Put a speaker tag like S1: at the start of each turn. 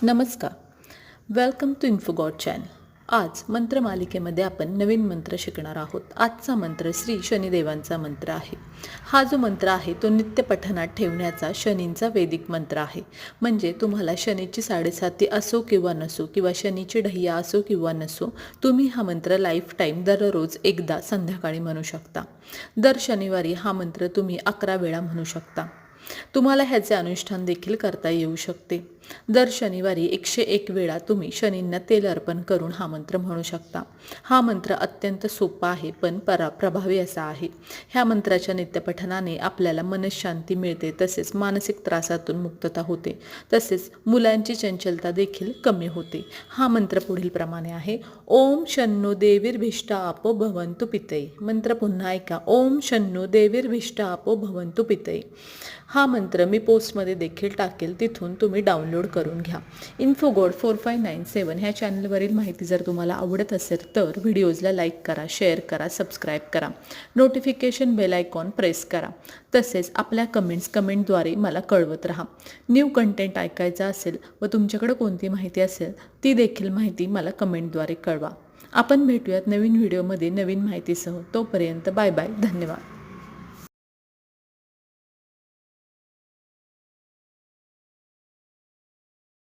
S1: नमस्कार. Welcome to Infogod channel. आज मंत्रमालिकेमध्ये आपण नवीन मंत्र शिकणार आहोत. आजचा मंत्र श्री शनिदेवांचा मंत्र आहे. हा जो मंत्र आहे तो नित्य पठणात ठेवण्याचा शनींचा वैदिक मंत्र आहे. म्हणजे तुम्हाला शनीची 7.5 असो किंवा नसो, किंवा शनीची ढैया असो किंवा नसो, तुम्ही हा मंत्र लाईफ टाईम दररोज एकदा संध्याकाळी म्हणू शकता. दर शनिवारी हा मंत्र तुम्ही 11 वेळा म्हणू शकता. तुम्हाला ह्याचे अनुष्ठान देखील करता येऊ शकते. दर शनिवारी 101 वेळा तुम्ही शनींना तेल अर्पण करून हा मंत्र म्हणू शकता. हा मंत्र अत्यंत सोपा आहे पण प्रभावी असा आहे. ह्या मंत्राच्या नित्यपठनाने आपल्याला मनशांती मिळते, तसेच मानसिक त्रासातून मुक्तता होते, तसेच मुलांची चंचलता देखील कमी होते. हा मंत्र पुढील प्रमाणे आहे. ओम शन्नो देवीर्भिष्टा आपो भवन्तु पितये. मंत्र पुन्हा ऐका. ओम शन्नो देवीर्भिष्टा आपो भवन्तु पितये. हा मंत्र मी पोस्टमध्ये देखील टाकेल, तिथून तुम्ही डाउनलोड करून घ्या. इन्फोगॉड 4597 ह्या चॅनलवरील माहिती जर तुम्हाला आवडत असेल तर व्हिडिओजला लाईक करा, शेअर करा, सबस्क्राईब करा, नोटिफिकेशन बेल आयकॉन प्रेस करा. तसेच आपल्या कमेंटद्वारे मला कळवत राहा. न्यू कंटेंट ऐकायचा असेल व तुमच्याकडे कोणती माहिती असेल ती देखील माहिती मला कमेंटद्वारे कळवा. आपण भेटूयात नवीन व्हिडिओमध्ये नवीन माहितीसह. तोपर्यंत बाय बाय. धन्यवाद.